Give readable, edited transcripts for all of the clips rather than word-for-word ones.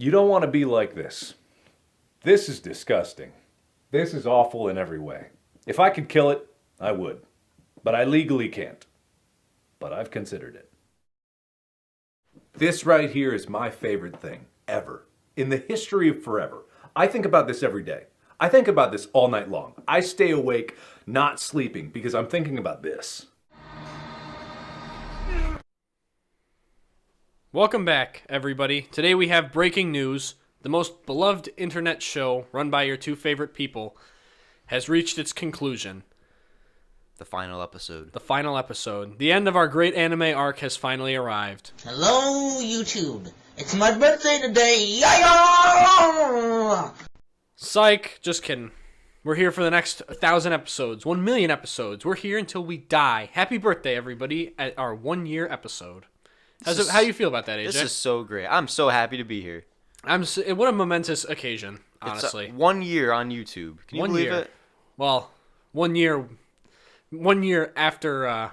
You don't want to be like this. This is disgusting. This is awful in every way. If I could kill it, I would. But I legally can't. But I've considered it. This right here is my favorite thing ever. In the history of forever. I think about this every day. I think about this all night long. I stay awake, not sleeping, because I'm thinking about this. Welcome back, everybody. Today we have breaking news. The most beloved internet show, run by your two favorite people, has reached its conclusion. The final episode. The final episode. The end of our great anime arc has finally arrived. Hello, YouTube. It's my birthday today. Yay! Psych. Just kidding. We're here for the next 1,000 episodes, 1 million episodes. We're here until we die. Happy birthday, everybody, at our 1-year episode. How do you feel about that, AJ? This is so great. I'm so happy to be here. What a momentous occasion, honestly. It's 1 year on YouTube. Can you believe it? Well, 1 year. 1 year after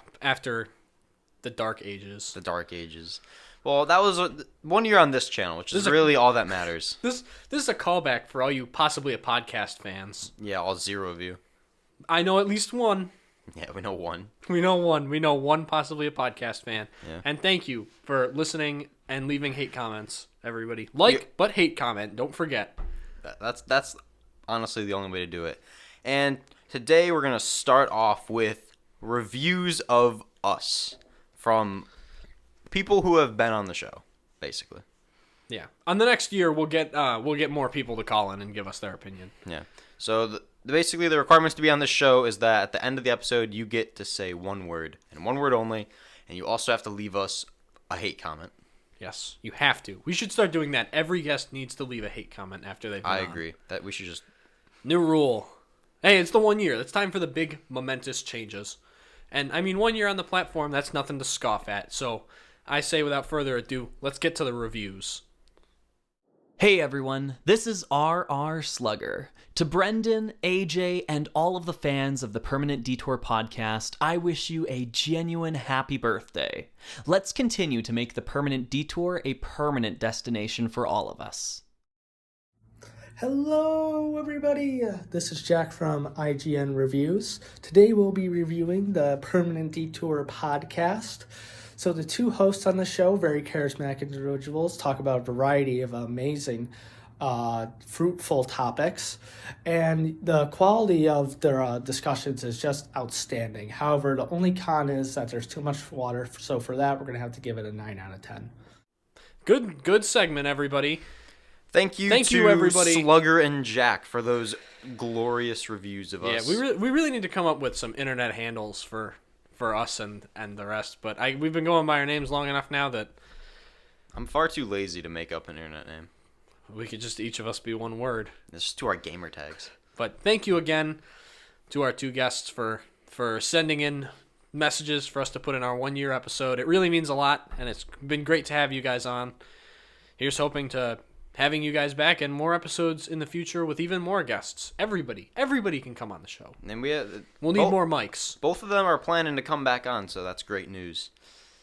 the Dark Ages. The Dark Ages. Well, that was 1 year on this channel, which is really all that matters. This is a callback for all you possibly a podcast fans. Yeah, all 0 of you. I know at least one. Yeah, we know one. We know one. We know one possibly a podcast fan. Yeah. And thank you for listening and leaving hate comments, everybody. But hate comment. Don't forget. That's honestly the only way to do it. And today we're going to start off with reviews of us from people who have been on the show, basically. Yeah. On the next year, we'll get more people to call in and give us their opinion. Yeah. So basically the requirements to be on this show is that at the end of the episode, you get to say one word, and one word only, and you also have to leave us a hate comment. Yes, you have to. We should start doing that. Every guest needs to leave a hate comment after they've been on. I agree. That we should just... New rule. Hey, it's the 1 year. It's time for the big, momentous changes. And, 1 year on the platform, that's nothing to scoff at. So, I say without further ado, let's get to the reviews. Hey everyone, this is RR Slugger. To Brendan, AJ, and all of the fans of the Permanent Detour podcast, I wish you a genuine happy birthday. Let's continue to make the Permanent Detour a permanent destination for all of us. Hello everybody, this is Jack from IGN Reviews. Today we'll be reviewing the Permanent Detour podcast. So the two hosts on the show, very charismatic individuals, talk about a variety of amazing, fruitful topics, and the quality of their discussions is just outstanding. However, the only con is that there's too much water, so for that we're going to have to give it a 9 out of 10. Good segment, everybody. Thank you to everybody. Slugger and Jack for those glorious reviews of us. Yeah, we really need to come up with some internet handles for us and the rest, but we've been going by our names long enough now that I'm far too lazy to make up an internet name. We could just each of us be one word. It's just to our gamer tags. But thank you again to our two guests for sending in messages for us to put in our 1 year episode. It really means a lot, and it's been great to have you guys on. Here's hoping to having you guys back and more episodes in the future with even more guests. Everybody can come on the show. And we'll need more mics. Both of them are planning to come back on, so that's great news.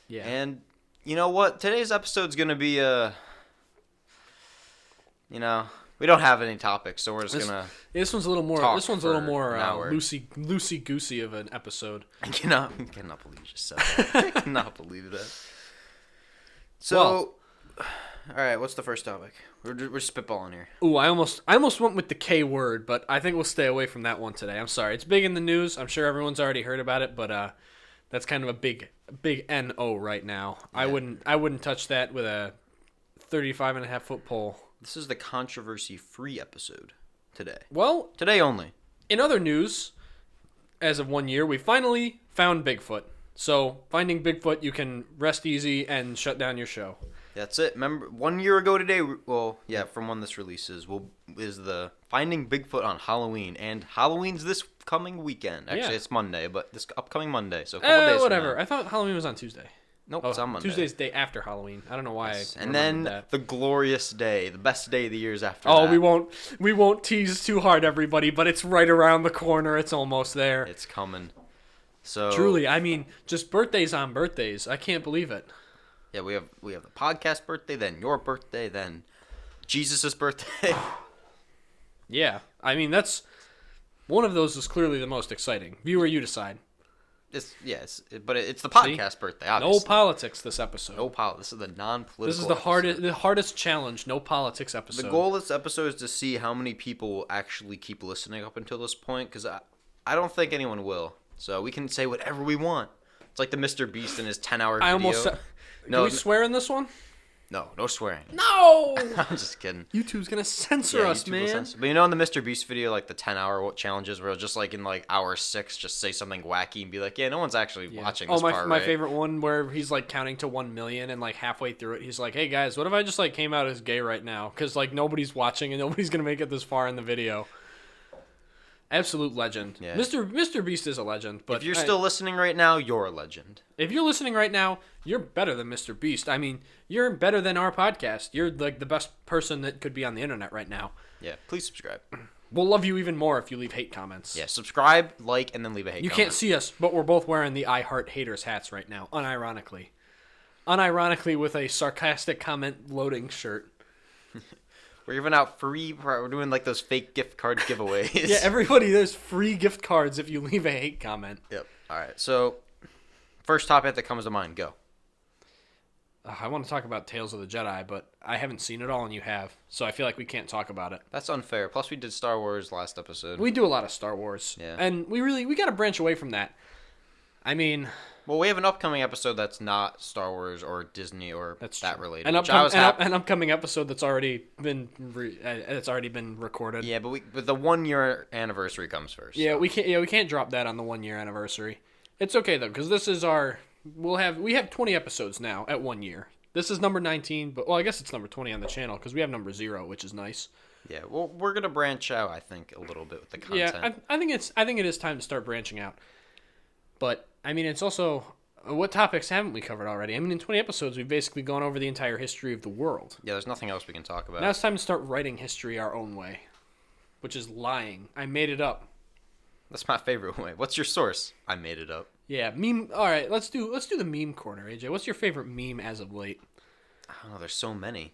Yeah. And you know what? Today's episode's gonna be we don't have any topics, so we're just gonna. This one's a little more. This one's a little more loosey goosey of an episode. I cannot believe you just said that. I cannot believe that. So, all right, what's the first topic? We're spitballing here. Ooh, I almost went with the K word, but I think we'll stay away from that one today. I'm sorry. It's big in the news. I'm sure everyone's already heard about it, but that's kind of a big NO right now. Yeah. I wouldn't touch that with a 35.5-foot pole. This is the controversy-free episode today. Well, today only. In other news, as of 1 year, we finally found Bigfoot. So, finding Bigfoot, you can rest easy and shut down your show. That's it. Remember, 1 year ago today, from when this releases, is the Finding Bigfoot on Halloween. And Halloween's this coming weekend. Actually, It's Monday, but this upcoming Monday. So a couple days whatever. from now. I thought Halloween was on Tuesday. Nope, it's on Monday. Tuesday's the day after Halloween. I don't know why. Yes. And then the glorious day, the best day of the years after that. Oh, we won't tease too hard, everybody, but it's right around the corner. It's almost there. It's coming. So truly, just birthdays on birthdays. I can't believe it. Yeah, we have the podcast birthday, then your birthday, then Jesus' birthday. Yeah, I mean that's one of those is clearly the most exciting. Viewer, you decide. But it's the podcast birthday. Obviously. No politics this episode. No politics. This is the non-political. This is the hardest challenge. No politics episode. The goal of this episode is to see how many people will actually keep listening up until this point, because I don't think anyone will. So we can say whatever we want. It's like the MrBeast in his 10-hour video. I almost said, can we swear in this one? No swearing. No! I'm just kidding. YouTube's gonna censor us, YouTube will man. censor. But you know in the MrBeast video, like the 10-hour challenges, where just like in like hour 6, just say something wacky and be like, yeah, no one's actually watching this part, my right? favorite one where he's like counting to 1 million and like halfway through it, he's like, hey guys, what if I just like came out as gay right now? Because like nobody's watching and nobody's gonna make it this far in the video. Absolute legend. Yeah. MrBeast is a legend. But if you're still listening right now, you're a legend. If you're listening right now, you're better than MrBeast. I mean, you're better than our podcast. You're like the best person that could be on the internet right now. Yeah, please subscribe. We'll love you even more if you leave hate comments. Yeah, subscribe, like, and then leave a hate You comment. can't see us, but we're both wearing the I Heart Haters hats right now, unironically. Unironically with a sarcastic comment loading shirt. We're giving out we're doing like those fake gift card giveaways. Yeah, everybody, there's free gift cards if you leave a hate comment. Yep. All right. So, first topic that comes to mind, go. I want to talk about Tales of the Jedi, but I haven't seen it all and you have, so I feel like we can't talk about it. That's unfair. Plus, we did Star Wars last episode. We do a lot of Star Wars. Yeah. And we got to branch away from that. I mean... Well, we have an upcoming episode that's not Star Wars or Disney or that related. An upcoming episode that's already been recorded. Yeah, but the 1 year anniversary comes first. Yeah, so. we can't drop that on the 1 year anniversary. It's okay though, because this is we have 20 episodes now at 1 year. This is number 19, but I guess it's number 20 on the channel because we have number 0, which is nice. Yeah, well, we're gonna branch out, I think, a little bit with the content. Yeah, I think it is time to start branching out. But I mean, it's also what topics haven't we covered already? I mean, in 20 episodes, we've basically gone over the entire history of the world. Yeah, there's nothing else we can talk about. Now it's time to start writing history our own way, which is lying. I made it up. That's my favorite way. What's your source? I made it up. Yeah, meme. All right, let's do the meme corner, AJ. What's your favorite meme as of late? I don't know. There's so many.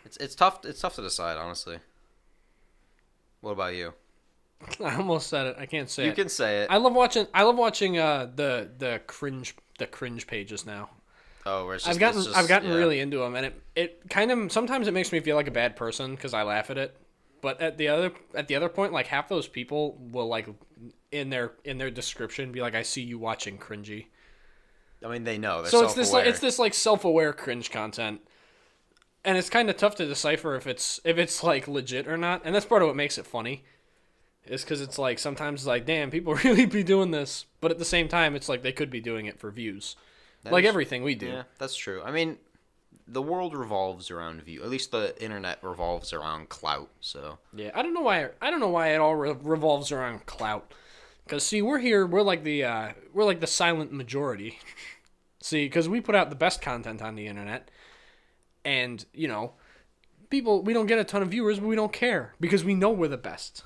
It's tough. It's tough to decide, honestly. What about you? I almost said it. I can't say it. You can say it. I love watching the cringe pages now. Oh, where it's I've gotten really into them, and it kind of sometimes it makes me feel like a bad person because I laugh at it. But at the other point, like half those people will like in their description be like, "I see you watching cringy." I mean, they know. They're So self-aware. it's this like self-aware cringe content, and it's kind of tough to decipher if it's like legit or not. And that's part of what makes it funny, is because it's like sometimes it's like, damn, people really be doing this, but at the same time, it's like they could be doing it for views, like everything we do. Yeah, that's true. I mean, the world revolves around view. At least the internet revolves around clout. So Yeah, I don't know why it all revolves around clout. Because see, we're like the silent majority. See, because we put out the best content on the internet, and we don't get a ton of viewers, but we don't care because we know we're the best.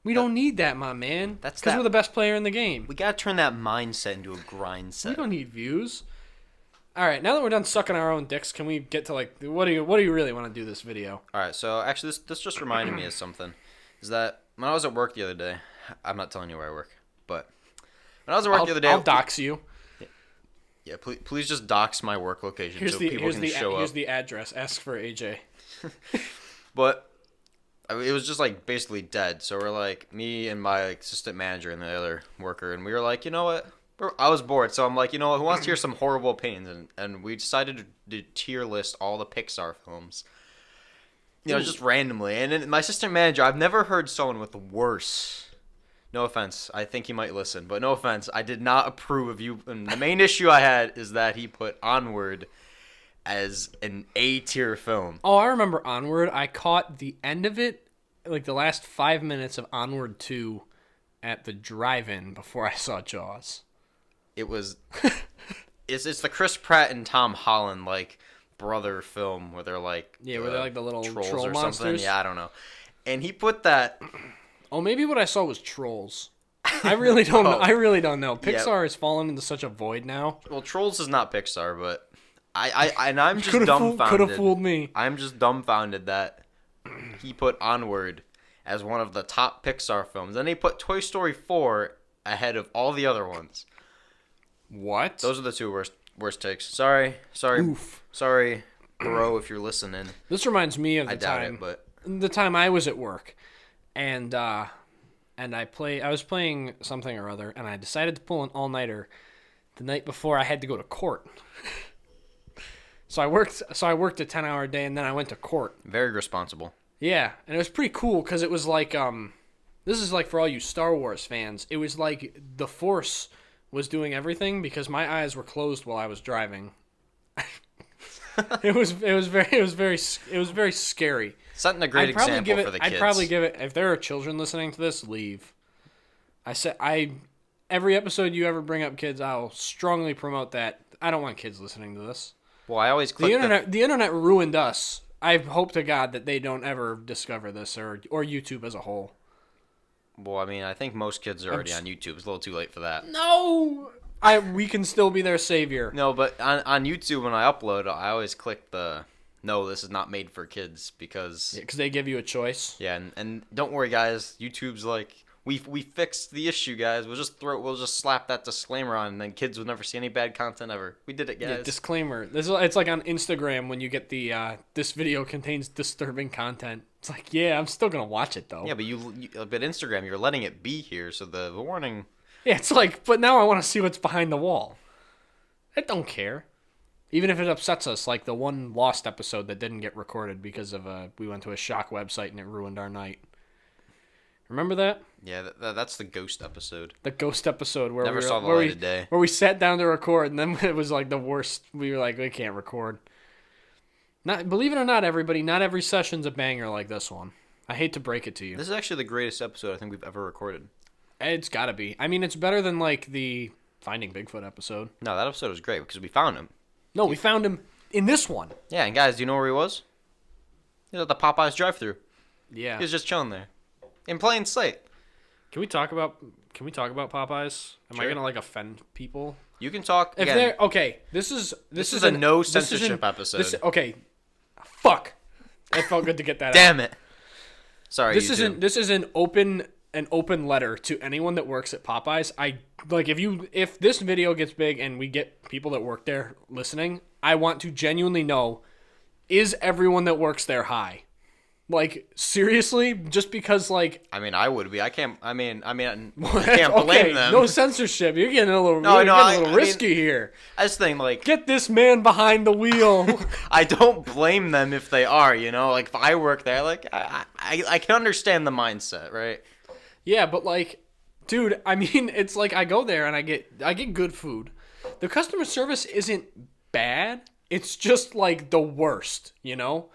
We don't need that, my man. That's because we're the best player in the game. we gotta turn that mindset into a grind set. We don't need views. All right, now that we're done sucking our own dicks, can we get to like what do you really want to do this video? All right, so actually, this just reminded me of something. Is that when I was at work the other day? I'm not telling you where I work, but when I was at work the other day, I'll dox you. Yeah, please just dox my work location people can show up. Here's the address. Ask for AJ. But it was just like basically dead. So we're like me and my assistant manager and the other worker, and we were like, you know what? I was bored, so I'm like, you know what? Who wants to hear some horrible opinions? And we decided to tier list all the Pixar films. Just randomly. And then my assistant manager, I've never heard someone with worse. No offense. I think he might listen, but no offense. I did not approve of you. And the main issue I had is that he put Onward as an A-tier film. Oh, I remember Onward. I caught the end of it, like the last 5 minutes of Onward 2 at the drive-in before I saw Jaws. It was... it's the Chris Pratt and Tom Holland, like, brother film where they're like... Yeah, where they're like the little trolls troll or monsters. something. Yeah, I don't know. And he put that... Oh, maybe what I saw was Trolls. I really don't know. I really don't know. Yeah. Pixar has fallen into such a void now. Well, Trolls is not Pixar, but I'm just Could dumbfounded. have fooled me. I'm just dumbfounded that he put Onward as one of the top Pixar films. Then he put Toy Story 4 ahead of all the other ones. What? Those are the two worst takes. Sorry, bro, if you're listening. This reminds me of the I doubt time. it, but The time I was at work, and I was playing something or other, and I decided to pull an all-nighter the night before I had to go to court. So I worked a 10-hour day, and then I went to court. very responsible. Yeah, and it was pretty cool because it was like this is like for all you Star Wars fans. It was like the Force was doing everything because my eyes were closed while I was driving. It was very scary. Setting a great example for the kids. I'd probably give it, if there are children listening to this, leave. Every episode you ever bring up kids, I'll strongly promote that. I don't want kids listening to this. Well, I always click The internet ruined us. I hope to God that they don't ever discover this or YouTube as a whole. Well, I mean, I think most kids are already on YouTube. It's a little too late for that. No! We can still be their savior. No, but on YouTube when I upload, I always click the no, this is not made for kids because they give you a choice. Yeah, and don't worry, guys. YouTube's like we fixed the issue, guys. We'll just slap that disclaimer on, and then kids will never see any bad content ever. We did it, guys. Yeah, disclaimer. It's like on Instagram when you get the this video contains disturbing content. It's like, yeah, I'm still gonna watch it though. Yeah, but Instagram, you're letting it be here, so the warning. Yeah, it's like, but now I want to see what's behind the wall. I don't care. Even if it upsets us, like the one Lost episode that didn't get recorded because of we went to a shock website and it ruined our night. Remember that? Yeah, that's the ghost episode. The ghost episode where Never saw the light of day. Where we sat down to record and then it was like the worst. We were like, we can't record. Not, believe it or not, everybody, not every session's a banger like this one. I hate to break it to you. This is actually the greatest episode I think we've ever recorded. It's got to be. I mean, it's better than like the Finding Bigfoot episode. No, that episode was great because we found him. No, we found him in this one. Yeah, and guys, do you know where he was? He was at the Popeyes drive-thru. Yeah. He was just chilling there, in plain sight. Can we talk about Popeyes? Am I Sure. gonna like offend people? You can talk. If Again, they're okay, this is a no censorship episode. Okay, fuck. It felt good to get that out. Damn it. Sorry. This YouTube. is an open letter to anyone that works at Popeyes. I like if this video gets big and we get people that work there listening, I want to genuinely know, is everyone that works there high? Like, seriously? Just because, like... I mean, I would be. I can't blame okay, them. No censorship. You're getting a little, risky here. I just think, like... Get this man behind the wheel. I don't blame them if they are, you know? Like, if I work there, like, I can understand the mindset, right? Yeah, but, like, dude, I mean, it's like I go there and I get good food. The customer service isn't bad. It's just, like, the worst, you know?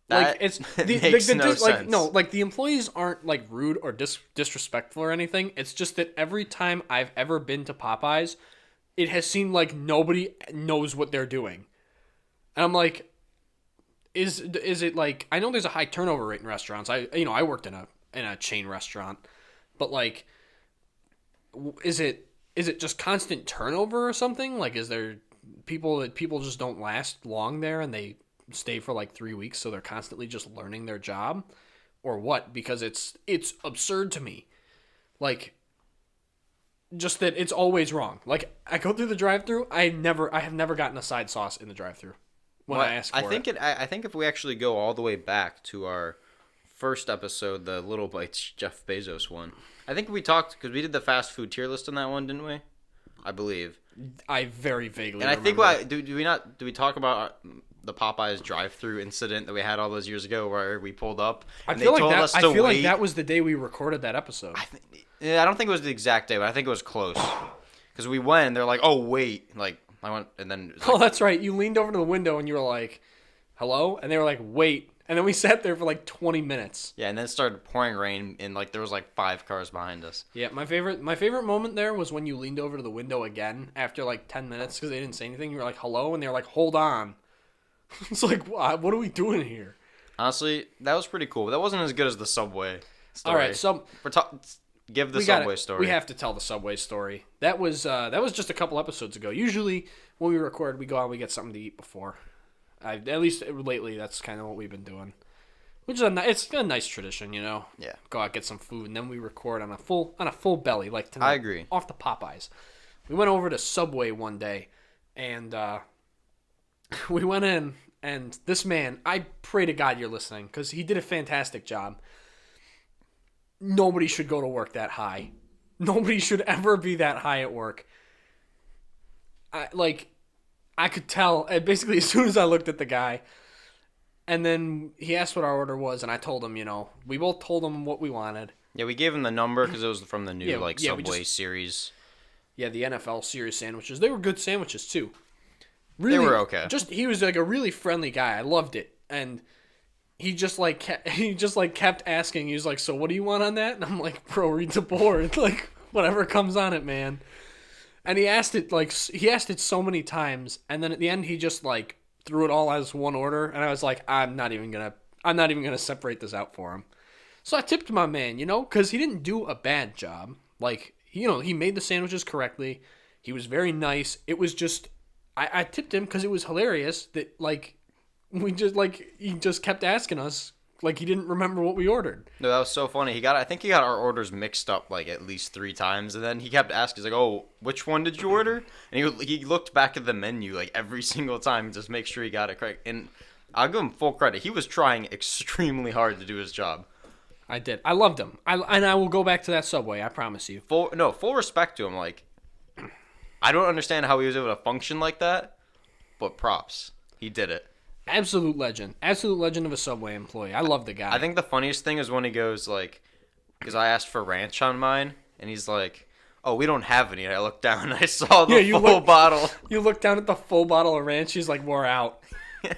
Like, it's makes no sense. Like, no, like the employees aren't like rude or disrespectful or anything. It's just that every time I've ever been to Popeyes, it has seemed like nobody knows what they're doing. And I'm like, is it like, I know there's a high turnover rate in restaurants. I worked in a chain restaurant, but like, is it just constant turnover or something? Like, is there people just don't last long there and they stay for like 3 weeks, so they're constantly just learning their job, or what? Because it's absurd to me, like, just that it's always wrong. Like, I go through the drive-thru, I have never gotten a side sauce in the drive-thru when I ask for it. I think if we actually go all the way back to our first episode, the Little Bites Jeff Bezos one, I think we talked because we did the fast food tier list on that one, didn't we? I believe. I very vaguely. And I remember. think do we talk about the Popeyes drive-thru incident that we had all those years ago where we pulled up and they told us to wait? Like that was the day we recorded that episode. I don't think it was the exact day, but I think it was close. Because we went and they're like, "Oh wait," like I went and then. Oh, that's right. You leaned over to the window and you were like, "Hello," and they were like, "Wait," and then we sat there for like 20 minutes. Yeah, and then it started pouring rain and like there was like 5 cars behind us. Yeah, my favorite moment there was when you leaned over to the window again after like 10 minutes because they didn't say anything. You were like, "Hello," and they were like, "Hold on." It's like, what are we doing here? Honestly, that was pretty cool. But that wasn't as good as the Subway story. All right, so give the Subway story. We have to tell the Subway story. That was just a couple episodes ago. Usually when we record, we go out and we get something to eat before. At least lately, that's kind of what we've been doing. Which is it's a nice tradition, you know. Yeah. Go out, get some food, and then we record on a full belly, like tonight. I agree. Off the Popeyes. We went over to Subway one day, and we went in, and this man, I pray to God you're listening, because he did a fantastic job. Nobody should go to work that high. Nobody should ever be that high at work. I could tell, and basically as soon as I looked at the guy, and then he asked what our order was, and I told him, you know, we both told him what we wanted. Yeah, we gave him the number because it was from the new Subway just, series. Yeah, the NFL series sandwiches. They were good sandwiches too. Really, they were okay. He was like a really friendly guy. I loved it, and he just kept asking. He was like, "So what do you want on that?" And I'm like, "Bro, read the board. Like whatever comes on it, man." And he asked it so many times, and then at the end he just like threw it all as one order, and I was like, I'm not even gonna separate this out for him. So I tipped my man, you know, because he didn't do a bad job. Like, you know, he made the sandwiches correctly. He was very nice. It was just I tipped him because it was hilarious that like he just kept asking us. Like, he didn't remember what we ordered. No, that was so funny. I think he got our orders mixed up, like, at least 3 times. And then he kept asking, he's like, oh, which one did you order? And he looked back at the menu, like, every single time just make sure he got it correct. And I'll give him full credit. He was trying extremely hard to do his job. I did. I loved him. And I will go back to that Subway, I promise you. Full respect to him. Like, I don't understand how he was able to function like that, but props. He did it. Absolute legend of a Subway employee. I love the guy. I think the funniest thing is when he goes like, because I asked for ranch on mine, and he's like, "Oh, we don't have any." And I looked down and I saw the full bottle. You looked down at the full bottle of ranch. He's like, "We're out."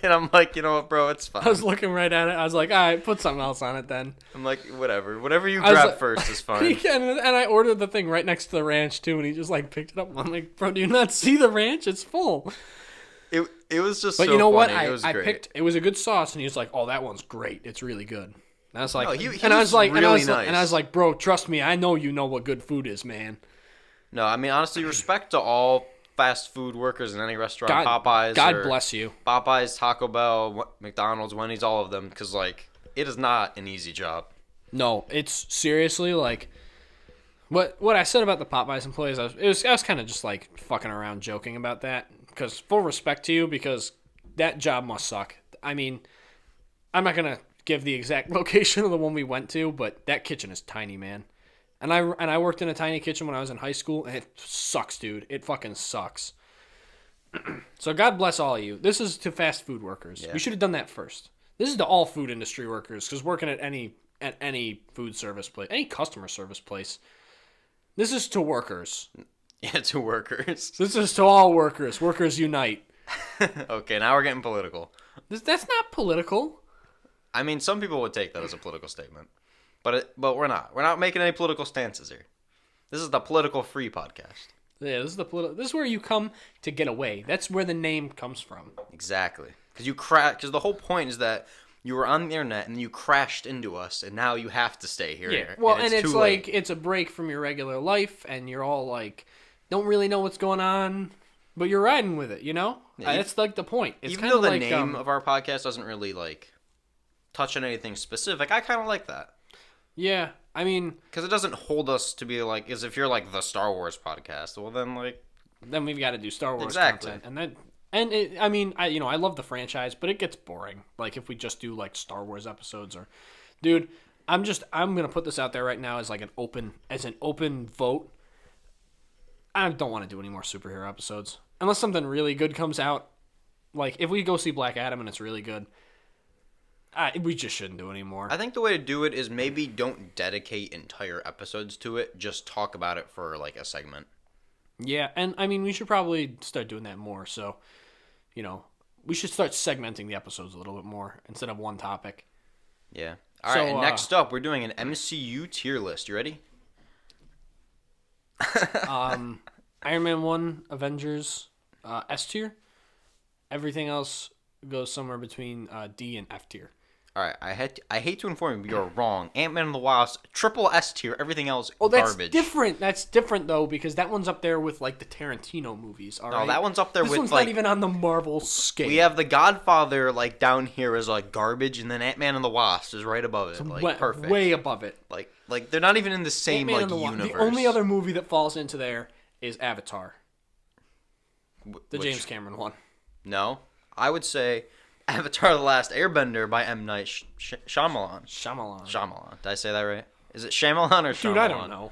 And I'm like, you know what, bro? It's fine. I was looking right at it. I was like, all right, put something else on it then. I'm like, whatever you grab first is fine. And I ordered the thing right next to the ranch too, and he just like picked it up. I'm like, bro, do you not see the ranch? It's full. It was just. But so you know funny. what? It was I great. picked. It was a good sauce, and he was like, "Oh, that one's great. It's really good." And I was like, No, he and I was was like, really and I was like, bro, trust me, I know you know what good food is, man. No, I mean honestly, respect to all fast food workers in any restaurant. Popeyes. God bless you. Popeyes, Taco Bell, McDonald's, Wendy's, all of them, because like it is not an easy job. No, it's seriously like. What I said about the Popeyes employees, I was kind of just like fucking around, joking about that. Because full respect to you, because that job must suck. I mean, I'm not gonna give the exact location of the one we went to, but that kitchen is tiny, man. And I worked in a tiny kitchen when I was in high school, and it sucks, dude. It fucking sucks. So God bless all of you. This is to fast food workers. Yeah. We should have done that first. This is to all food industry workers, because working at any food service place, any customer service place. This is to workers. Yeah, to workers. This is to all workers. Workers unite. Okay, now we're getting political. That's not political. I mean, some people would take that as a political statement, but we're not. We're not making any political stances here. This is the political free podcast. Yeah, this is where you come to get away. That's where the name comes from. Exactly, because the whole point is that you were on the internet and you crashed into us, and now you have to stay here. Yeah. Well, and it's like late. It's a break from your regular life, and you're all like, don't really know what's going on, but you're riding with it, you know? Yeah, that's like the point. It's even though the like, name of our podcast doesn't really like touch on anything specific, I kind of like that. Yeah, I mean, because it doesn't hold us to be like, as if you're like the Star Wars podcast. Well, then we've got to do Star Wars exactly. content, I love the franchise, but it gets boring. Like if we just do like Star Wars episodes, or, dude, I'm gonna put this out there right now as like an open vote. I don't want to do any more superhero episodes unless something really good comes out. Like if we go see Black Adam and it's really good, we just shouldn't do any more. I think the way to do it is maybe don't dedicate entire episodes to it. Just talk about it for like a segment. Yeah, and I mean we should probably start doing that more. So, you know, we should start segmenting the episodes a little bit more instead of one topic. Yeah. All right. And next up, we're doing an MCU tier list. You ready? Iron Man 1, Avengers, S tier. Everything else goes somewhere between D and F tier. All right, I hate to inform you, but you're wrong. Ant-Man and the Wasp, triple S tier. Everything else, Oh, that's garbage. different. That's different though, because that one's up there with like the Tarantino movies. All right, that one's up there this with one's like not even on the Marvel scale. we have The Godfather like down here as like garbage, and then Ant-Man and the Wasp is right above it, like perfect, way above it. Like they're not even in the same Ant-Man like and universe. The only other movie that falls into there is Avatar, the Which- James Cameron one. No, I would say Avatar: The Last Airbender by M. Night Shyamalan. Shyamalan. Did I say that right? Is it Shyamalan or Shyamalan? Dude, I don't know.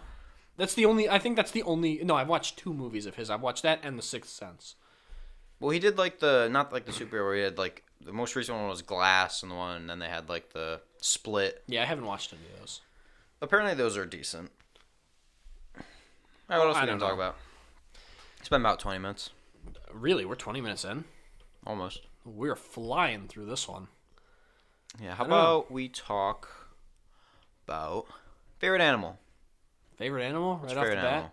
That's the only. I think that's the only. No, I've watched 2 movies of his. I've watched that and The Sixth Sense. Well, he did like not like the superhero. He had like the most recent one was Glass, and then they had like the Split. Yeah, I haven't watched any of those. Apparently, those are decent. All right, what else are we gonna talk about? It's been about 20 minutes, Really, we're 20 minutes in. almost. We're flying through this one. Yeah. How about we talk about favorite animal? Favorite animal right off the Favorite bat. animal.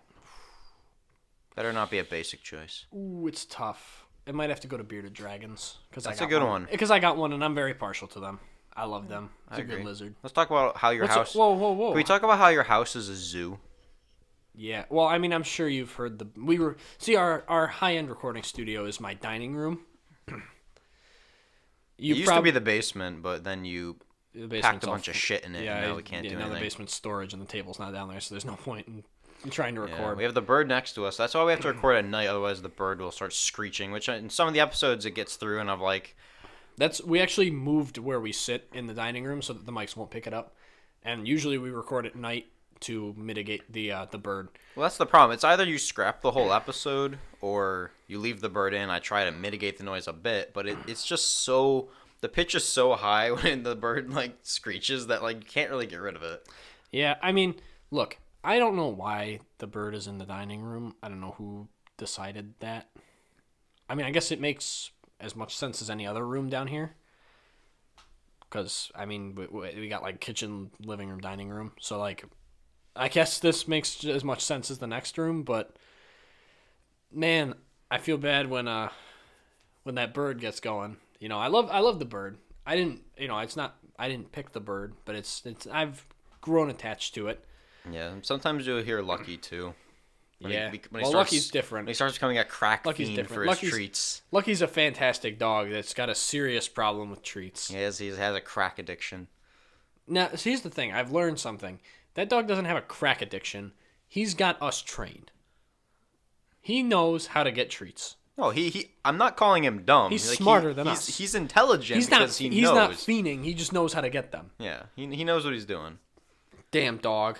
Better not be a basic choice. Ooh, it's tough. It might have to go to bearded dragons That's a good one. Because I got one, and I'm very partial to them. I love them. It's I a agree. good lizard. Let's talk about how your house. Whoa! Can we talk about how your house is a zoo? Yeah. Well, I mean, I'm sure you've heard our high-end recording studio is my dining room. It used to be the basement, but then you packed a bunch of shit in it, and now we can't do anything. Now the basement's storage, and the table's not down there, so there's no point in trying to Yeah, record. we have the bird next to us. That's why we have to record at night, otherwise the bird will start screeching, which in some of the episodes it gets through, and I'm like... We actually moved where we sit in the dining room so that the mics won't pick it up, and usually we record at night to mitigate the bird. Well, that's the problem. It's either you scrap the whole episode, or you leave the bird in. I try to mitigate the noise a bit, but it's just so... The pitch is so high when the bird, like, screeches that, like, you can't really get rid of it. Yeah, I mean, look, I don't know why the bird is in the dining room. I don't know who decided that. I mean, I guess it makes as much sense as any other room down here. Because, I mean, we got, like, kitchen, living room, dining room. So, like, I guess this makes as much sense as the next room. But, man, I feel bad when that bird gets going. You know, I love the bird. I didn't pick the bird, but it's I've grown attached to it. Yeah, sometimes you'll hear Lucky, too. Lucky's different. When he starts becoming a crack Lucky's fiend different. for his treats. Lucky's a fantastic dog that's got a serious problem with treats. He has a crack addiction. Now, see, here's the thing. I've learned something. That dog doesn't have a crack addiction. He's got us trained. He knows how to get treats. No, I'm not calling him dumb. He's smarter than us. He's intelligent He's because he knows. He's not fiending. He just knows how to get them. Yeah, he knows what he's doing. Damn dog.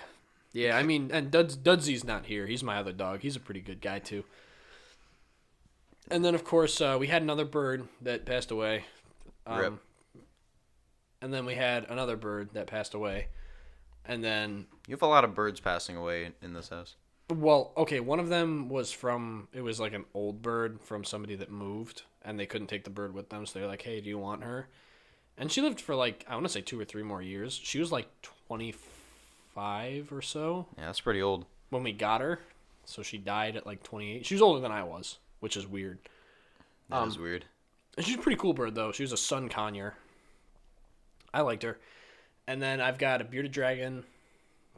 Yeah, I mean, and Dudsy's not here. He's my other dog. He's a pretty good guy, too. And then, of course, we had another bird that passed away. Rip. And then we had another bird that passed away. And then... You have a lot of birds passing away in this house. Well, okay, one of them was it was like an old bird from somebody that moved, and they couldn't take the bird with them, so they're like, hey, do you want her? And she lived for like, I want to say 2 or 3 more years. She was like 25 or so. Yeah, that's pretty old. When we got her, so she died at like 28. She was older than I was, which is weird. That is weird. And she's a pretty cool bird, though. She was a sun conure. I liked her. And then I've got a bearded dragon,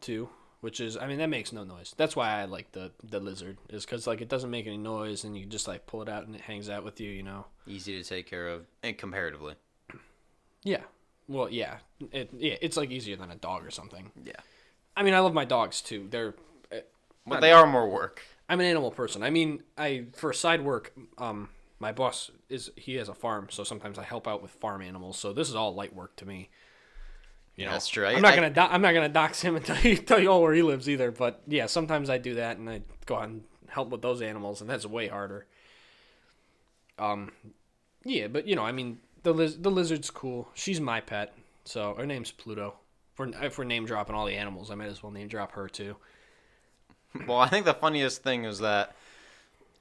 too. Which is, I mean, that makes no noise. That's why I like the lizard, is because, like, it doesn't make any noise, and you just, like, pull it out, and it hangs out with you, you know? Easy to take care of, and comparatively. Yeah. Well, yeah. It's, like, easier than a dog or something. Yeah. I mean, I love my dogs, too. But they are more work. I'm an animal person. I mean, for side work, my boss, he has a farm, so sometimes I help out with farm animals, so this is all light work to me. You know, that's true. I'm not gonna dox him and tell you all where he lives either. But yeah, sometimes I do that and I go out and help with those animals, and that's way harder. Yeah, but you know, I mean, the lizard's cool. She's my pet, so her name's Pluto. If we're name dropping all the animals, I might as well name drop her too. Well, I think the funniest thing is that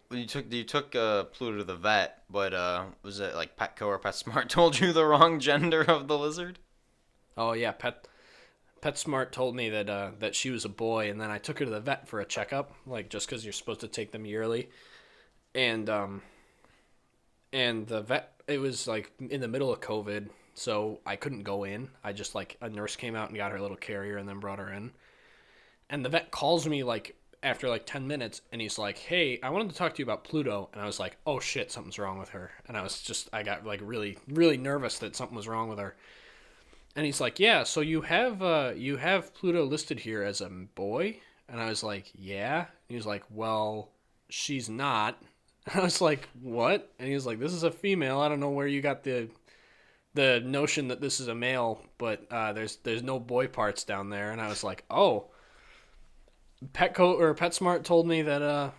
when you took Pluto to the vet, but was it like Petco or PetSmart told you the wrong gender of the lizard? Oh yeah, PetSmart told me that she was a boy, and then I took her to the vet for a checkup, like just because you're supposed to take them yearly, and the vet it was like in the middle of COVID, so I couldn't go in. I just like a nurse came out and got her little carrier and then brought her in. And the vet calls me like after like 10 minutes and he's like, "Hey, I wanted to talk to you about Pluto." And I was like, "Oh shit, something's wrong with her." And I got like really, really nervous that something was wrong with her. And he's like, "Yeah, so you have Pluto listed here as a boy?" And I was like, "Yeah." And he was like, "Well, she's not." And I was like, "What?" And he was like, "This is a female. I don't know where you got the notion that this is a male, but there's no boy parts down there." And I was like, "Oh." PetSmart told me that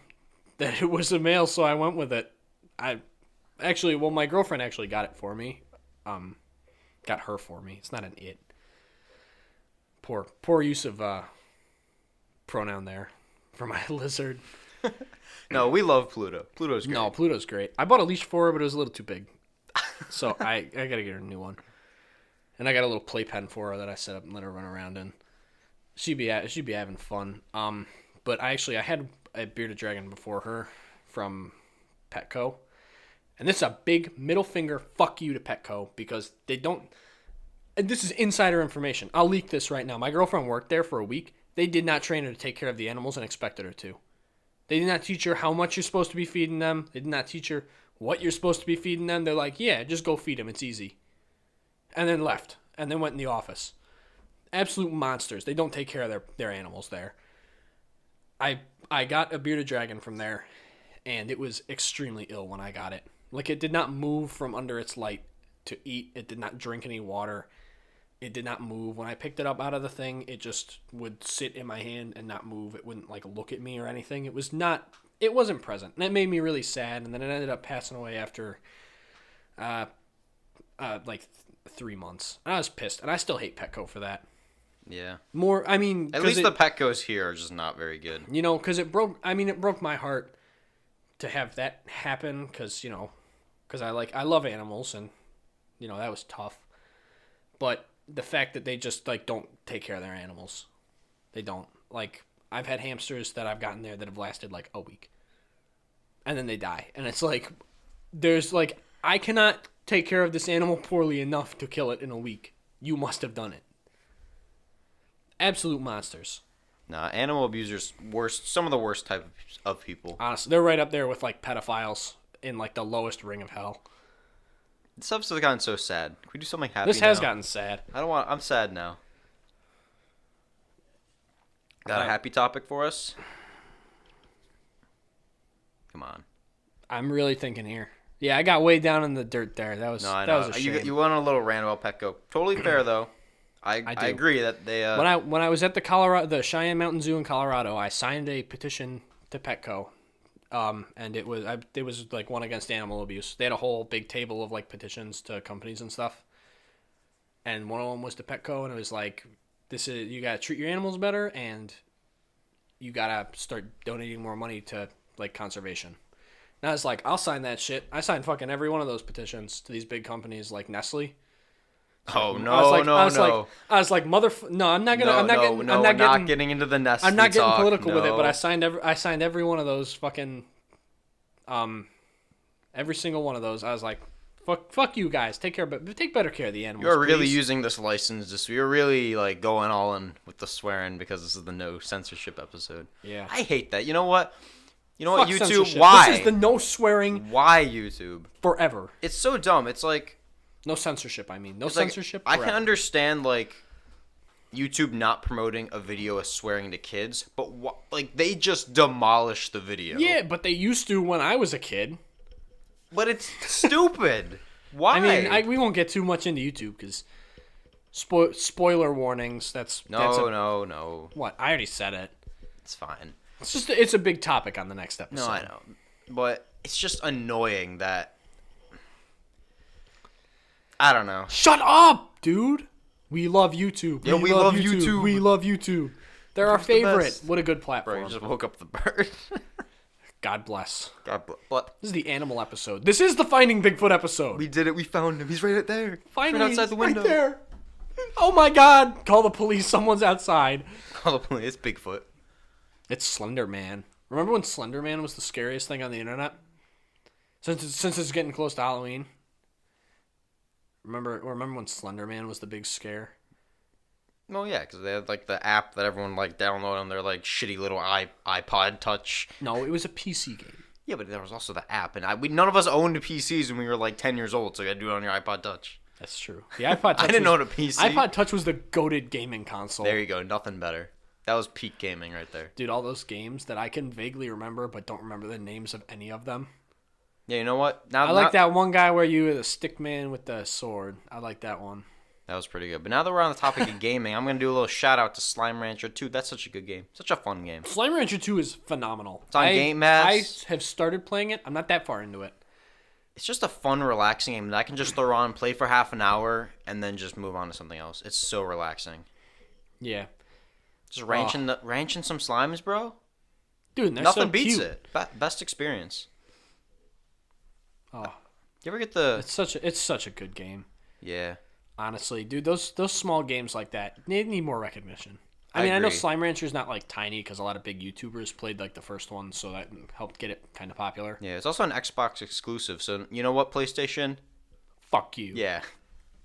it was a male, so I went with it. My girlfriend actually got it for me. Got her for me. It's not an it. Poor use of pronoun there for my lizard. No, we love Pluto. Pluto's great. No, Pluto's great. I bought a leash for her, but it was a little too big. So I gotta get her a new one. And I got a little playpen for her that I set up and let her run around in. She'd be having fun. But I had a bearded dragon before her from Petco. And this is a big middle finger fuck you to Petco because they don't... And this is insider information. I'll leak this right now. My girlfriend worked there for a week. They did not train her to take care of the animals and expected her to. They did not teach her how much you're supposed to be feeding them. They did not teach her what you're supposed to be feeding them. They're like, "Yeah, just go feed them. It's easy." And then left. And then went in the office. Absolute monsters. They don't take care of their animals there. I got a bearded dragon from there, and it was extremely ill when I got it. Like, it did not move from under its light to eat. It did not drink any water. It did not move. When I picked it up out of the thing, it just would sit in my hand and not move. It wouldn't, like, look at me or anything. It wasn't present. And that made me really sad, and then it ended up passing away after, 3 months. And I was pissed, and I still hate Petco for that. Yeah. At least the Petcos here are just not very good. You know, because it broke my heart to have that happen, because I love animals, and, that was tough. But the fact that they just, like, don't take care of their animals. They don't. Like, I've had hamsters that I've gotten there that have lasted, like, a week. And then they die. And it's like, I cannot take care of this animal poorly enough to kill it in a week. You must have done it. Absolute monsters. Nah, animal abusers, some of the worst type of people. Honestly, they're right up there with, like, pedophiles in, like, the lowest ring of hell. This stuff's gotten so sad. Can we do something happy This has now? gotten sad. I'm sad now. Got a happy topic for us? Come on. I'm really thinking here. Yeah, I got way down in the dirt there. That was I that know. was a shame. You went on a little rant about Petco. Totally fair though. I agree that they. When I was at the Cheyenne Mountain Zoo in Colorado, I signed a petition to Petco, and it was like one against animal abuse. They had a whole big table of like petitions to companies and stuff, and one of them was to Petco, and it was like, you gotta treat your animals better, and you gotta start donating more money to like conservation. And I was like, I'll sign that shit. I signed fucking every one of those petitions to these big companies like Nestle. Oh no, I was like, no, I'm not getting into the Nestle. I'm not getting talk, political with it, no. but I signed every one of those fucking, every single one of those. I was like, fuck you guys. Take better care of the animals. You're really please. using this license. You're really like going all in with the swearing because this is the no censorship episode. Yeah, I hate that. You know what? Fuck YouTube? censorship. Why? This is the no swearing. Why YouTube? Forever. It's so dumb. It's like. No censorship, I mean. No It's like, censorship. I forever. can understand like YouTube not promoting a video as swearing to kids, but like they just demolished the video. Yeah, but they used to when I was a kid. But it's stupid. Why? I mean, we won't get too much into YouTube because spoiler warnings. No. What? I already said it. It's fine. It's a big topic on the next episode. No, I know, but it's just annoying that. I don't know. Shut up, dude. We love YouTube. Yeah, we love YouTube. We love YouTube. They're our favorite. best. What a good Bro, platform. you just woke up the bird. God bless. God bless. This is the animal episode. This is the Finding Bigfoot episode. We did it. We found him. He's right there. Finally, right outside the window. Right there. Oh my God! Call the police. Someone's outside. Call the police. It's Bigfoot. It's Slenderman. Remember when Slenderman was the scariest thing on the internet? Since it's getting close to Halloween. Remember when Slenderman was the big scare? Oh yeah, because they had like the app that everyone like downloaded on their like shitty little iPod Touch. No, it was a PC game. Yeah, but there was also the app, and none of us owned PCs when we were like 10 years old, so you had to do it on your iPod Touch. That's true. The iPod Touch I didn't know what a PC. iPod Touch was the goated gaming console. There you go, nothing better. That was peak gaming right there. Dude, all those games that I can vaguely remember but don't remember the names of any of them. Yeah, you know what? I like that one guy where you were the stick man with the sword. I like that one. That was pretty good. But now that we're on the topic of gaming, I'm going to do a little shout out to Slime Rancher 2. That's such a good game. Such a fun game. Slime Rancher 2 is phenomenal. It's on Game Pass. I have started playing it. I'm not that far into it. It's just a fun, relaxing game that I can just throw on, play for half an hour, and then just move on to something else. It's so relaxing. Yeah. Just ranching some slimes, bro. Dude, they're Nothing so beats cute. it. Best experience. Oh, You ever get the... it's such a good game. Yeah. Honestly, dude, those small games like that need more recognition. I I know agree. Slime Rancher's not like tiny because a lot of big YouTubers played like the first one, so that helped get it kind of popular. Yeah, it's also an Xbox exclusive, so you know what, PlayStation? Fuck you. Yeah.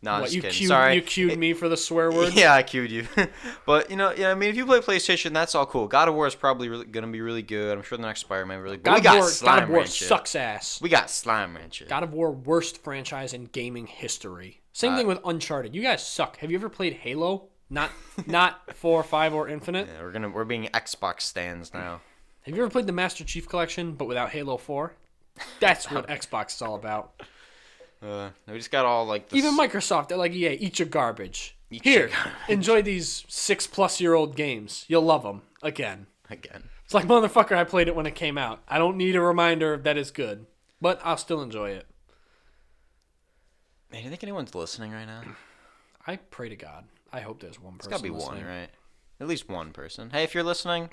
No, I'm What, just you kidding. cued, Sorry. You cued me for the swear word? Yeah, I cued you. But, I mean, if you play PlayStation, that's all cool. God of War is probably going to be really good. I'm sure the next Spider-Man will be really good. But God of War sucks ass. We got Slime Rancher. God of War, worst franchise in gaming history. Same thing with Uncharted. You guys suck. Have you ever played Halo? Not 4, 5, or Infinite? Yeah, we're being Xbox stands now. Have you ever played the Master Chief Collection, but without Halo 4? That's what Xbox is all about. We just got all like this. Even Microsoft, they're like, yeah, eat your garbage. Eat Here, your garbage. enjoy these 6+-year-old games. You'll love them. Again. It's like, motherfucker, I played it when it came out. I don't need a reminder that it's good. But I'll still enjoy it. Man, do you think anyone's listening right now? I pray to God. I hope there's one person It's gotta be listening. one, right? At least one person. Hey, if you're listening,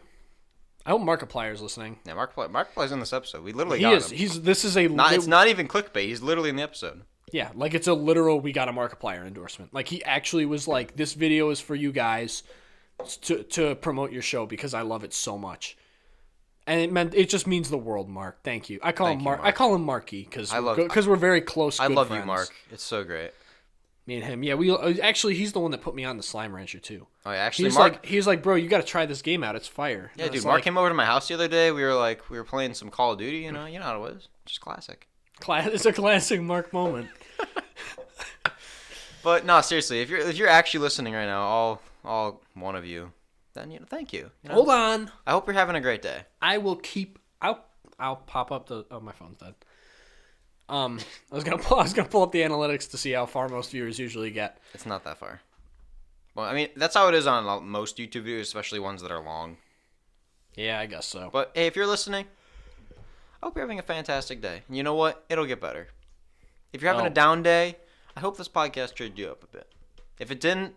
I hope Markiplier's listening. yeah, Markiplier's in this episode. We literally He got is. him. This is a... It's not even clickbait. He's literally in the episode. Yeah, like it's a literal we got a Markiplier endorsement. Like he actually was like, this video is for you guys to promote your show because I love it so much. And it just means the world, Mark. Thank you. I call him Mark. I call him Marky because we're very close. I good love friends. you, Mark. It's so great. Me and him. Yeah, actually he's the one that put me on the Slime Rancher too. Oh, yeah, actually, He's Mark. like, he was like, bro, you got to try this game out. It's fire. Yeah, And dude. it's Mark like, came over to my house the other day. We were playing some Call of Duty. You know how it was. Just classic. It's a classic Mark moment. But no, seriously, if you're actually listening right now, all one of you, then thank you. Hold on. I hope you're having a great day. I will keep. I'll pop up the. Oh, my phone's dead. I was gonna pull up the analytics to see how far most viewers usually get. It's not that far. Well, I mean, that's how it is on most YouTube videos, especially ones that are long. Yeah, I guess so. But hey, if you're listening, I hope you're having a fantastic day. And you know what? It'll get better. If you're having a down day, I hope this podcast cheered you up a bit. If it didn't,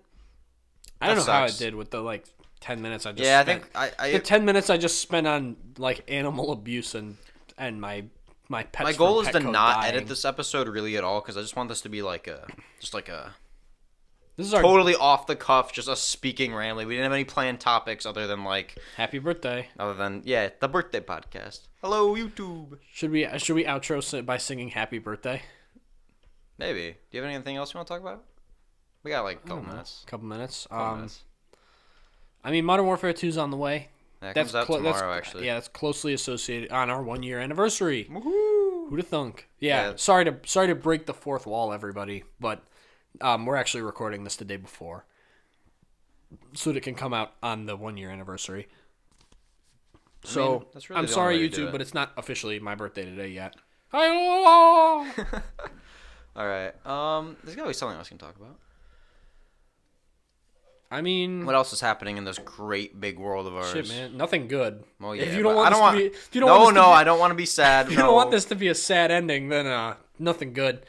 I don't know how it sucks. did with the 10 minutes I just Yeah, spent. I think the 10 minutes I just spent on animal abuse and my pets. my goal from is to Petco not dying. edit this episode really at all because I just want this to be This is our totally off the cuff, just us speaking randomly. We didn't have any planned topics other than happy birthday. the birthday podcast. Hello, YouTube. Should we outro by singing happy birthday? Maybe. Do you have anything else you want to talk about? We got a couple minutes. Couple minutes. Couple minutes. I mean, Modern Warfare 2 is on the way. That comes out tomorrow, actually. Yeah, that's closely associated on our 1-year anniversary. Woohoo! Who'da thunk? Yeah. Yeah. Sorry to break the fourth wall, everybody, but we're actually recording this the day before, so that it can come out on the 1-year anniversary. So that's really I'm the sorry, only way to do YouTube, it. but it's not officially my birthday today yet. Hi. All right. There's gotta be something else we can talk about. I mean, What else is happening in this great big world of ours? shit, man, nothing good. Well, yeah, If you don't but want I this don't to be, want. if you don't want this to be- I don't want to be sad. If you don't want this to be a sad ending, then nothing good.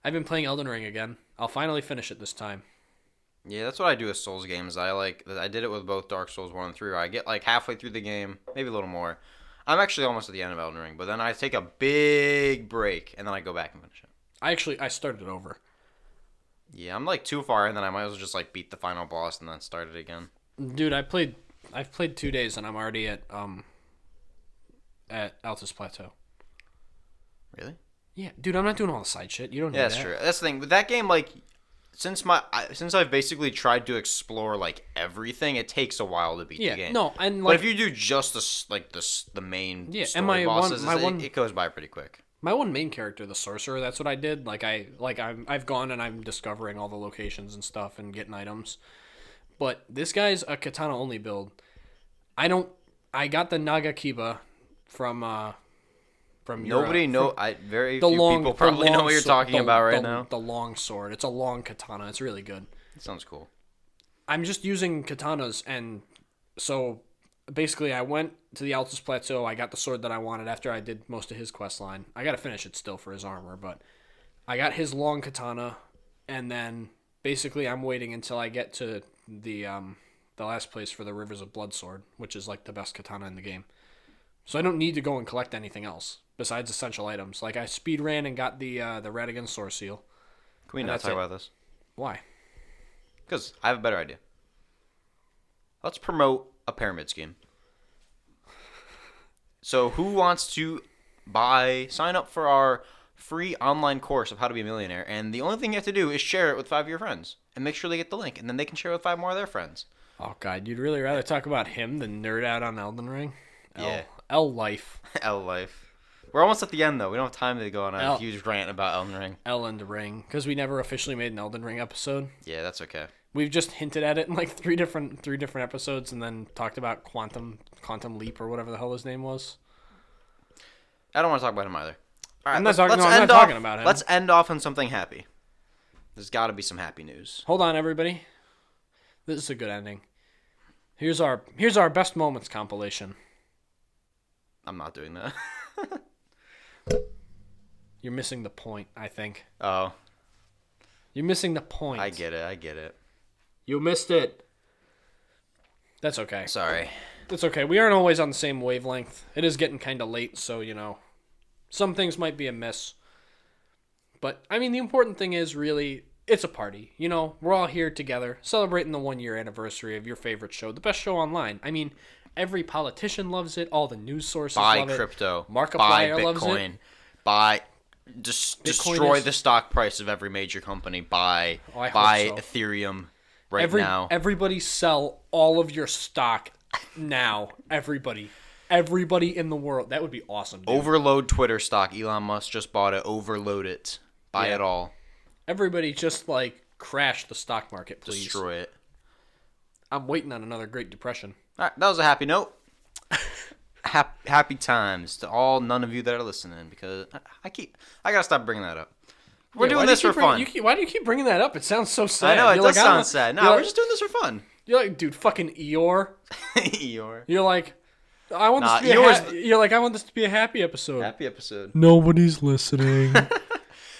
I've been playing Elden Ring again. I'll finally finish it this time. Yeah, that's what I do with Souls games. I did it with both Dark Souls 1 and 3. Where I get halfway through the game, maybe a little more. I'm actually almost at the end of Elden Ring, but then I take a big break and then I go back and finish it. I started it over. Yeah, I'm too far in, then I might as well just beat the final boss and then start it again. Dude, I've played 2 days and I'm already at Altus Plateau. Really? Yeah, dude, I'm not doing all the side shit. You don't need Yeah, that. that's true. That's the thing. With that game, like, since I've basically tried to explore, like, everything, it takes a while to beat the game. No, and, but like... if you do just the main Yeah, story and my bosses, one- it goes by pretty quick. My one main character, the sorcerer, that's what I did. I've gone and I'm discovering all the locations and stuff and getting items. But this guy's a katana only build. I got the Nagakiba from Nobody Europe. very few people probably know what you're talking about right now. The long sword. It's a long katana. It's really good. It sounds cool. I'm just using katanas, and so basically I went to the Altus Plateau. I got the sword that I wanted after I did most of his quest line. I got to finish it still for his armor, but I got his long katana, and then basically I'm waiting until I get to the last place for the Rivers of Blood sword, which is like the best katana in the game. So I don't need to go and collect anything else besides essential items. Like I speed ran and got the Radigan Sword Seal. Can we And not that's talk it. about this? Why? Because I have a better idea. Let's promote a pyramid scheme. So who wants to sign up for our free online course of how to be a millionaire? And the only thing you have to do is share it with 5 of your friends. And make sure they get the link. And then they can share it with 5 more of their friends. Oh God, you'd really rather talk about him than nerd out on Elden Ring? Yeah. L life. L life. We're almost at the end, though. We don't have time to go on a L- huge rant about Elden Ring. Elden Ring. Because we never officially made an Elden Ring episode. Yeah, that's okay. We've just hinted at it in like three different episodes and then talked about Quantum Leap or whatever the hell his name was. I don't want to talk about him either. All right, I'm not let's talking end off- talking about him. Let's end off on something happy. There's got to be some happy news. Hold on, everybody. This is a good ending. Here's our best moments compilation. I'm not doing that. You're missing the point, I think. Oh, You're missing the point. I get it. You missed it. That's okay. Sorry. It's okay. We aren't always on the same wavelength. It is getting kind of late, so, some things might be a miss. But, I mean, the important thing is really, it's a party. We're all here together, celebrating the 1 year anniversary of your favorite show, the best show online. I mean, every politician loves it. All the news sources Buy love crypto. it. Markiplier Buy loves Bitcoin. it. Buy... Bitcoin destroy is- the stock price of every major company. Buy I hope buy so. Ethereum now. Everybody sell all of your stock now. Everybody in the world. That would be awesome. Dude. Overload Twitter stock. Elon Musk just bought it. Overload it. Buy Yeah. it all. Everybody just crash the stock market, please. Destroy it. I'm waiting on another Great Depression. All right, that was a happy note. Happy times to none of you that are listening, because I gotta stop bringing that up. We're Yeah, doing why do this you for keep fun. Why do you keep bringing that up? It sounds so sad. I know, it You're does like, sound sad. No, we're just doing this for fun. You're like, dude, fucking Eeyore. Eeyore. You're like, I want this Nah, to be Eeyore's you're like, I want this to be a happy episode. Happy episode. Nobody's listening.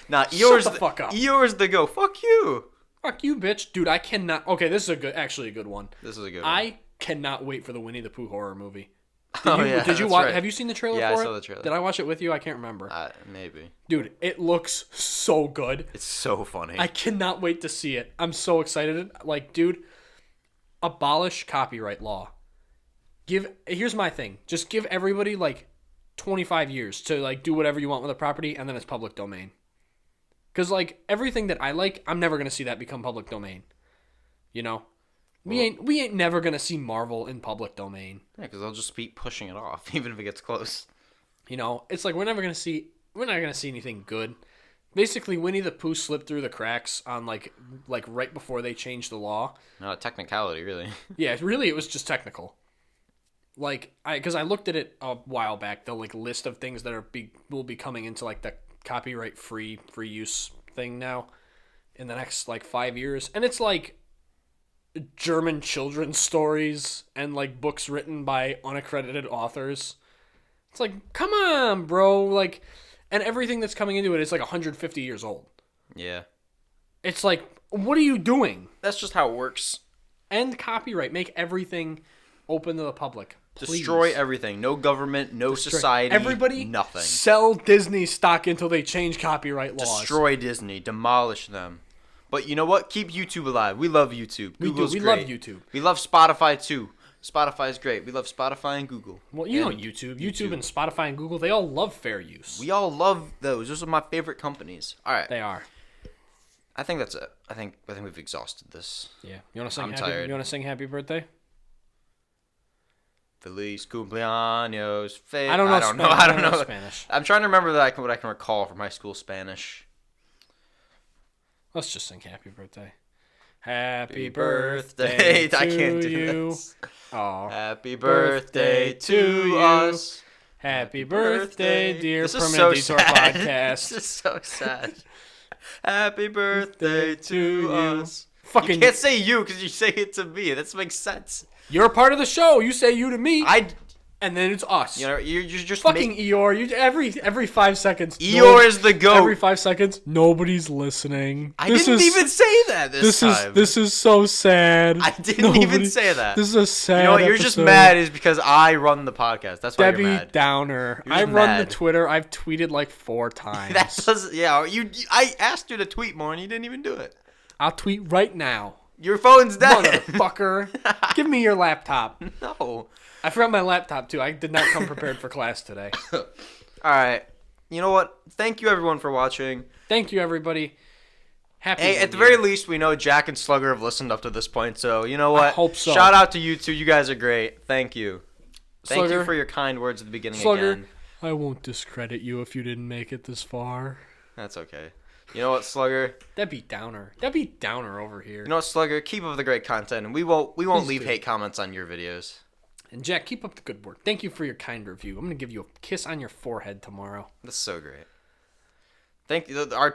Nah, Eeyore's the fuck up. Eeyore's the go. Fuck you. Fuck you, bitch. Dude, I cannot. Okay, this is actually a good one. This is a good one. I cannot wait for the Winnie the Pooh horror movie. Yeah, Did you that's watch? right. Have you seen the trailer Yeah, for I it? saw the trailer. Did I watch it with you? I can't remember. Maybe. Dude, it looks so good. It's so funny. I cannot wait to see it. I'm so excited. Dude, abolish copyright law. Here's my thing. Just give everybody 25 years to do whatever you want with a property, and then it's public domain. Because everything that I like, I'm never gonna see that become public domain. We ain't never gonna see Marvel in public domain. Yeah, because they'll just be pushing it off, even if it gets close. It's we're not gonna see anything good. Basically, Winnie the Pooh slipped through the cracks on right before they changed the law. Not a technicality, really. Yeah, really, it was just technical. Because I looked at it a while back, the list of things that will be coming into the copyright free use thing now in the next 5 years, and it's German children's stories and books written by unaccredited authors. It's come on, bro, and everything that's coming into it is 150 years old. Yeah. It's what are you doing? That's just how it works. End copyright. Make everything open to the public. Please. Destroy everything. No government, no society, Everybody nothing. Sell Disney stock until they change copyright laws. Destroy Disney. Demolish them. But you know what? Keep YouTube alive. We love YouTube. We Google's do. We great. love YouTube. We love Spotify too. Spotify is great. We love Spotify and Google. Well, you know YouTube. YouTube and Spotify and Google, they all love fair use. We all love those. Those are my favorite companies. All right. They are. I think that's it. I think we've exhausted this. Yeah. You want to sing? I'm tired. You want to sing Happy Birthday? Feliz cumpleaños. I don't know. I don't know Spanish. I'm trying to remember what I can recall from high school Spanish. Let's just sing Happy Birthday. Happy birthday I can't do you. this. Oh. Happy birthday to us. Happy birthday, dear This is Permanent so Detour sad. podcast. This is so sad. Happy birthday to you. us. Fucking, You can't say you because you say it to me. That makes sense. you're a part of the show. You say you to me, and then it's us. You're just Fucking Eeyore. You every 5 seconds. Eeyore is the goat. Every 5 seconds, nobody's listening. I didn't even say that this time. This is so sad. I didn't even say that. This is a sad. You know what? You're just episode. mad is because I run the podcast. That's why Debbie you're mad. Downer. You're I just run mad. the Twitter. I've tweeted like 4 times. That does, yeah. I asked you to tweet more and you didn't even do it. I'll tweet right now. Your phone's dead. Motherfucker. Give me your laptop. No. I forgot my laptop too. I did not come prepared for class today. All right. You know what? Thank you everyone for watching. Thank you, everybody. Happy Hey, New at the Year. very least, we know Jack and Slugger have listened up to this point. So you know what? I hope so. Shout out to you two. You guys are great. Thank you. Thank Slugger, you for your kind words at the beginning Slugger, again. I won't discredit you if you didn't make it this far. That's okay. You know what, Slugger? Debbie Downer. Debbie Downer over here. You know what, Slugger? Keep up the great content, and we won't Please leave do. hate comments on your videos. And Jack, keep up the good work. Thank you for your kind review. I'm gonna give you a kiss on your forehead tomorrow. That's so great. Thank you, our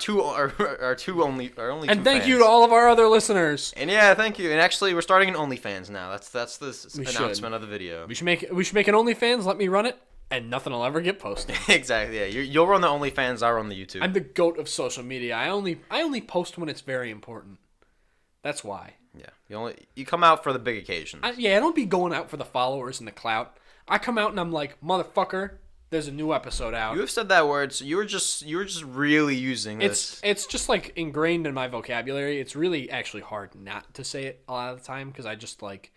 only And two thank you fans. to all of our other listeners. And yeah, thank you. And actually, we're starting an Onlyfans now. That's the We announcement should. of the video. We should make an OnlyFans. Let me run it, and nothing will ever get posted. Exactly. Yeah, you'll run the Onlyfans. I'll run the YouTube. I'm the goat of social media. I only post when it's very important. That's why. Yeah, you come out for the big occasions. I don't be going out for the followers and the clout. I come out and I'm like, motherfucker, there's a new episode out. You have said that word, so you were just really using this. It's just like ingrained in my vocabulary. It's really actually hard not to say it a lot of the time because I just like,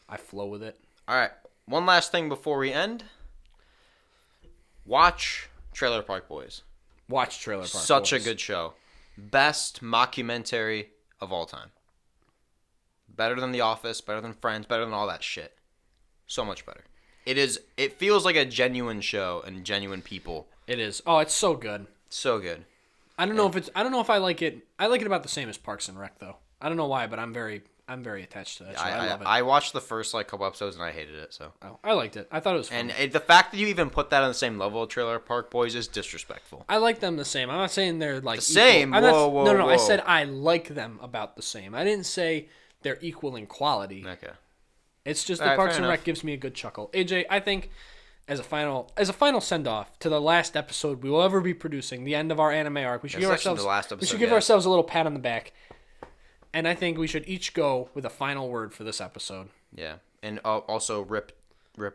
I flow with it. All right. One last thing before we end. Watch Trailer Park Boys. Watch Trailer Park Such Boys. a good show. Best mockumentary of all time. Better than The Office, better than Friends, better than all that shit. So much better. It feels like a genuine show and genuine people. It is. Oh, it's so good. So good. I don't know if I like it. I like it about the same as Parks and Rec though. I don't know why, but I'm very attached to that show. I love it. I watched the first couple episodes and I hated it. So. Oh, I liked it. I thought it was fun. And the fact that you even put that on the same level of Trailer Park Boys is disrespectful. I like them the same. I'm not saying they're like The same? equal. I'm not- Whoa, no. whoa. I said I like them about the same. I didn't say they're equal in quality. Okay. It's just All that right, Parks fair and Rec enough. gives me a good chuckle. AJ, I think as a final send off to the last episode we will ever be producing, the end of our anime arc, we should give That's actually ourselves the last we episode, should give yeah. ourselves a little pat on the back. And I think we should each go with a final word for this episode. Yeah. And also rip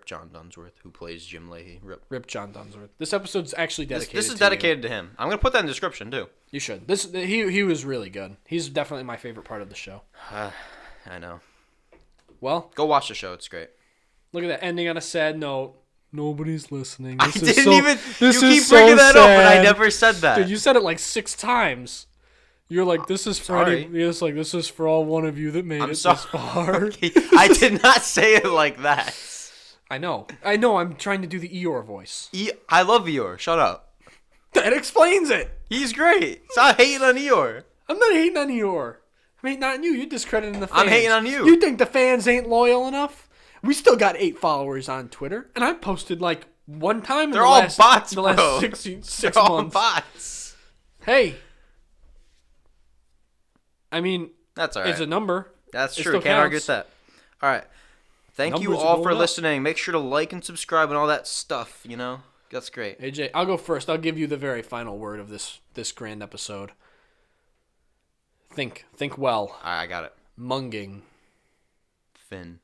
John Dunsworth, who plays Jim Leahy. Rip John Dunsworth. This episode's actually dedicated. This is to dedicated to him. I'm gonna put that in the description too. You should. He was really good. He's definitely my favorite part of the show. I know. Well, Go watch the show. It's great. look at that ending on a sad note. Nobody's listening. I This is didn't so- even. This You is keep so bringing that up, and I sad. never said that. Dude, you said it like 6 times. You're like, this is for Sorry. this is for all one of you that made I'm it sorry. this far. I did not say it like that. I know. I'm trying to do the Eeyore voice. I love Eeyore. Shut up. That explains it. He's great. Stop hating on Eeyore. I'm not hating on Eeyore. I'm hating on you. You're discrediting the fans. I'm hating on you. You think the fans ain't loyal enough? We still got 8 followers on Twitter, and I posted like one time. They're all bots, in the last bro. 6 They're all months. bots. Hey. I mean, That's all right. it's a number. That's It true. still Can't argue counts. with that. All right. Thank you Numbers are all for going up. listening. Make sure to like and subscribe and all that stuff. You know, that's great. AJ, I'll go first. I'll give you the very final word of this grand episode. Think well. I got it. Munging. Finn.